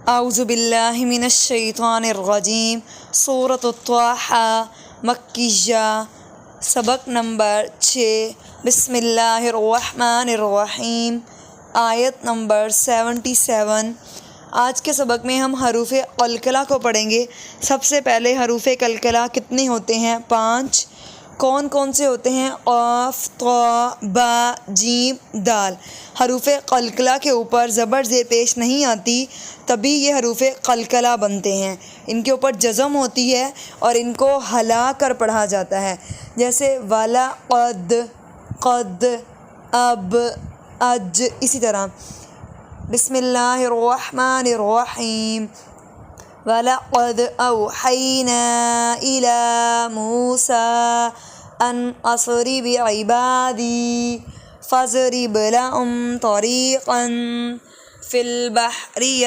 اعوذ باللہ من الشیطان الرجیم۔ سورۃ الطٰہٰ مکیہ، سبق نمبر 6۔ بسم اللہ الرحمن الرحیم، آیت نمبر 77۔ آج کے سبق میں ہم حروف قلقلہ کو پڑھیں گے۔ سب سے پہلے حروف قلقلہ کتنے ہوتے ہیں؟ 5۔ کون کون سے ہوتے ہیں؟ قاف، طا، با، جیم، دال۔ حروف قلقلہ کے اوپر زبر زیر پیش نہیں آتی، تبھی یہ حروف قلقلہ بنتے ہیں۔ ان کے اوپر جزم ہوتی ہے اور ان کو ہلا کر پڑھا جاتا ہے، جیسے والا، قد، قد، اب، اج، اسی طرح۔ بسم اللہ الرحمن الرحیم۔ وَلَقَدْ أَوْحَيْنَا إِلَىٰ مُوسَىٰ أَنْ أَسْرِ بِعِبَادِي فَاضْرِبْ لَهُمْ طَرِيقًا فِي الْبَحْرِ